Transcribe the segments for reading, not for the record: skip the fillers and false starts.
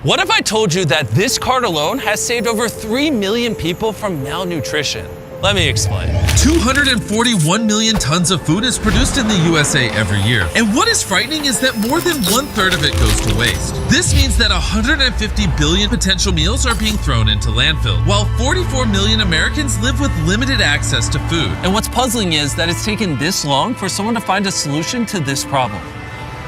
What if I told you that this cart alone has saved over 3 million people from malnutrition? Let me explain. 241 million tons of food is produced in the USA every year. And what is frightening is that more than 1/3 of it goes to waste. This means that 150 billion potential meals are being thrown into landfill, while 44 million Americans live with limited access to food. And what's puzzling is that it's taken this long for someone to find a solution to this problem.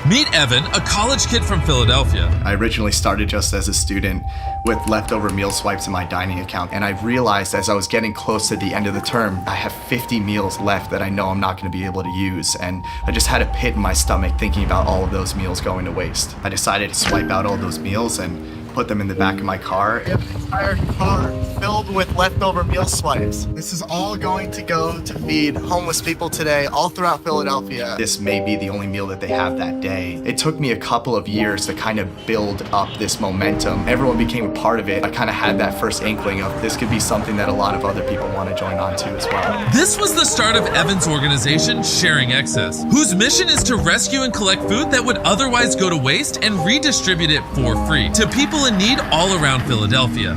Meet Evan, a college kid from Philadelphia. I originally started just as a student with leftover meal swipes in my dining account, and I realized as I was getting close to the end of the term, I have 50 meals left that I know I'm not going to be able to use, and I just had a pit in my stomach thinking about all of those meals going to waste. I decided to swipe out all those meals and put them in the back of my car. An entire car filled with leftover meal swipes. This is all going to go to feed homeless people today all throughout Philadelphia. This may be the only meal that they have that day. It took me a couple of years to kind of build up this momentum. Everyone became a part of it. I kind of had that first inkling of this could be something that a lot of other people want to join on to as well. This was the start of Evan's organization, Sharing Excess, whose mission is to rescue and collect food that would otherwise go to waste and redistribute it for free to people in need all around Philadelphia.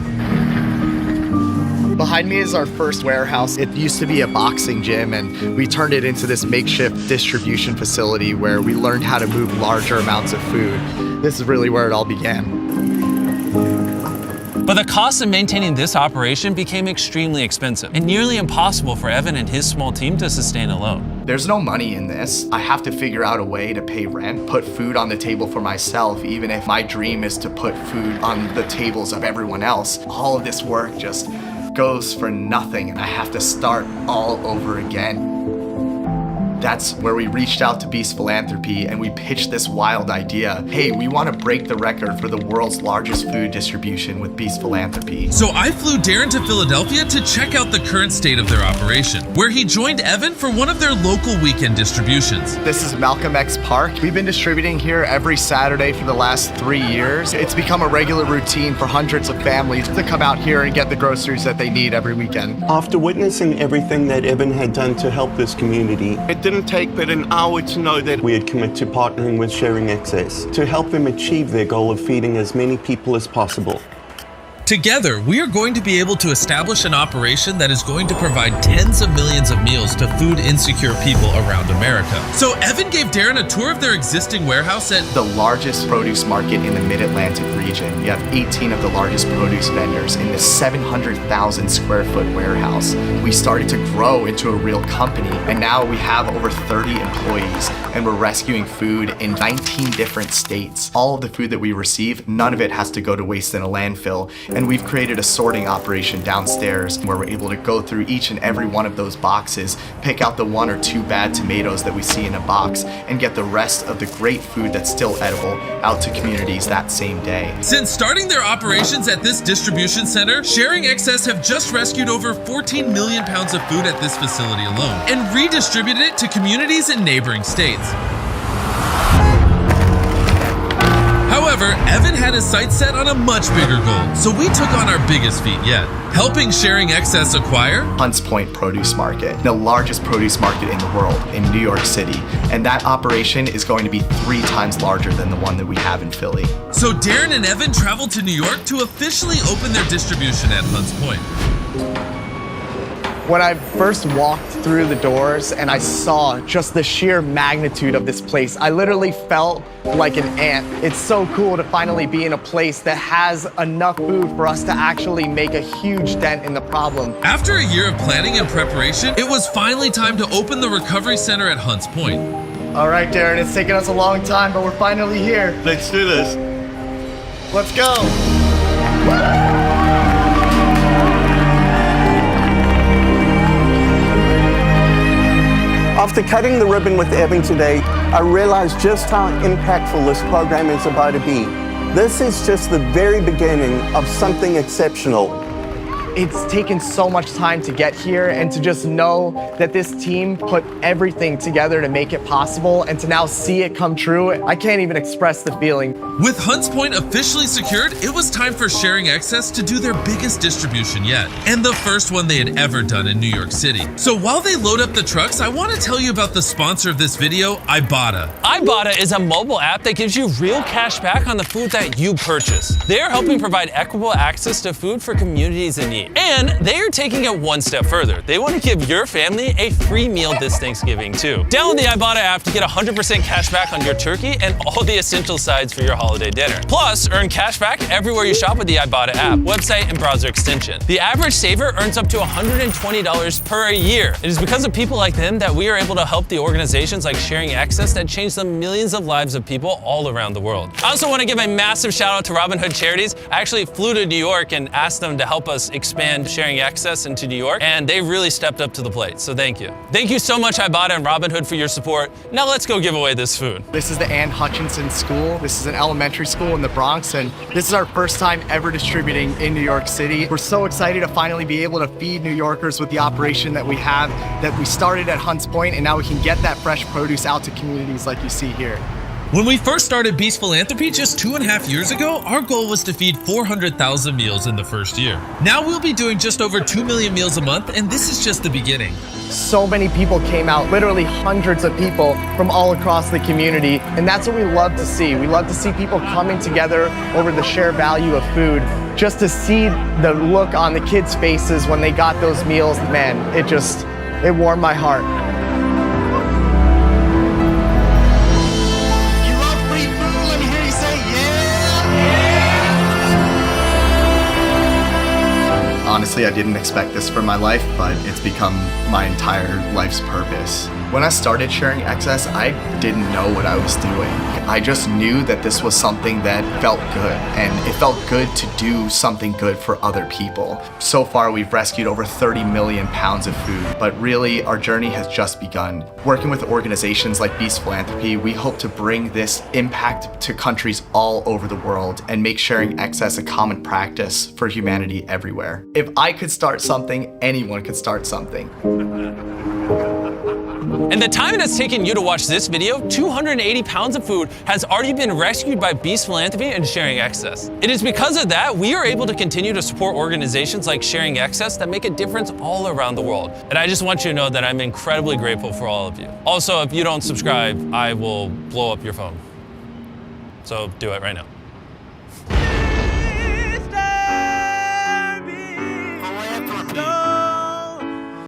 Behind me is our first warehouse. It used to be a boxing gym, and we turned it into this makeshift distribution facility where we learned how to move larger amounts of food. This is really where it all began. But the cost of maintaining this operation became extremely expensive and nearly impossible for Evan and his small team to sustain alone. There's no money in this. I have to figure out a way to pay rent, put food on the table for myself, even if my dream is to put food on the tables of everyone else. All of this work just goes for nothing, and I have to start all over again. That's where we reached out to Beast Philanthropy and we pitched this wild idea. Hey, we want to break the record for the world's largest food distribution with Beast Philanthropy. So I flew Darren to Philadelphia to check out the current state of their operation, where he joined Evan for one of their local weekend distributions. This is Malcolm X Park. We've been distributing here every Saturday for the last 3 years. It's become a regular routine for hundreds of families to come out here and get the groceries that they need every weekend. After witnessing everything that Evan had done to help this community, it didn't take but an hour to know that we had committed to partnering with Sharing Excess to help them achieve their goal of feeding as many people as possible. Together, we are going to be able to establish an operation that is going to provide tens of millions of meals to food insecure people around America. So Evan gave Darren a tour of their existing warehouse at the largest produce market in the Mid-Atlantic region. You have 18 of the largest produce vendors in this 700,000 square foot warehouse. We started to grow into a real company, and now we have over 30 employees, and we're rescuing food in 19 different states. All of the food that we receive, none of it has to go to waste in a landfill. And we've created a sorting operation downstairs where we're able to go through each and every one of those boxes, pick out the 1 or 2 bad tomatoes that we see in a box, and get the rest of the great food that's still edible out to communities that same day. Since starting their operations at this distribution center, Sharing Excess have just rescued over 14 million pounds of food at this facility alone and redistributed it to communities in neighboring states. However, Evan had his sights set on a much bigger goal, so we took on our biggest feat yet, helping Sharing Excess acquire Hunts Point Produce Market, the largest produce market in the world in New York City, and that operation is going to be 3 times larger than the one that we have in Philly. So Darren and Evan traveled to New York to officially open their distribution at Hunts Point. When I first walked through the doors and I saw just the sheer magnitude of this place, I literally felt like an ant. It's so cool to finally be in a place that has enough food for us to actually make a huge dent in the problem. After a year of planning and preparation, it was finally time to open the recovery center at Hunts Point. All right, Darren, it's taken us a long time, but we're finally here. Let's do this. Let's go. After cutting the ribbon with Evan today, I realized just how impactful this program is about to be. This is just the very beginning of something exceptional. It's taken so much time to get here, and to just know that this team put everything together to make it possible, and to now see it come true, I can't even express the feeling. With Hunts Point officially secured, it was time for Sharing Excess to do their biggest distribution yet, and the first one they had ever done in New York City. So while they load up the trucks, I want to tell you about the sponsor of this video, Ibotta. Ibotta is a mobile app that gives you real cash back on the food that you purchase. They are helping provide equitable access to food for communities in need. And they are taking it one step further. They want to give your family a free meal this Thanksgiving too. Download the Ibotta app to get 100% cash back on your turkey and all the essential sides for your holiday dinner. Plus, earn cash back everywhere you shop with the Ibotta app, website, and browser extension. The average saver earns up to $120 per year. It is because of people like them that we are able to help the organizations like Sharing Access that change the millions of lives of people all around the world. I also want to give a massive shout out to Robin Hood Charities. I actually flew to New York and asked them to help us expand Sharing Access into New York, and they really stepped up to the plate, so thank you. Thank you so much, Ibotta and Robin Hood, for your support. Now let's go give away this food. This is the Ann Hutchinson School. This is an elementary school in the Bronx, and this is our first time ever distributing in New York City. We're so excited to finally be able to feed New Yorkers with the operation that we have, that we started at Hunts Point, and now we can get that fresh produce out to communities like you see here. When we first started Beast Philanthropy just 2.5 years ago, our goal was to feed 400,000 meals in the first year. Now we'll be doing just over 2 million meals a month, and this is just the beginning. So many people came out, literally hundreds of people from all across the community, and that's what we love to see. We love to see people coming together over the shared value of food. Just to see the look on the kids' faces when they got those meals, man, it warmed my heart. Honestly, I didn't expect this for my life, but it's become my entire life's purpose. When I started Sharing Excess, I didn't know what I was doing. I just knew that this was something that felt good, and it felt good to do something good for other people. So far, we've rescued over 30 million pounds of food, but really, our journey has just begun. Working with organizations like Beast Philanthropy, we hope to bring this impact to countries all over the world and make Sharing Excess a common practice for humanity everywhere. If I could start something, anyone could start something. In the time it has taken you to watch this video, 280 pounds of food has already been rescued by Beast Philanthropy and Sharing Excess. It is because of that we are able to continue to support organizations like Sharing Excess that make a difference all around the world. And I just want you to know that I'm incredibly grateful for all of you. Also, if you don't subscribe, I will blow up your phone. So do it right now.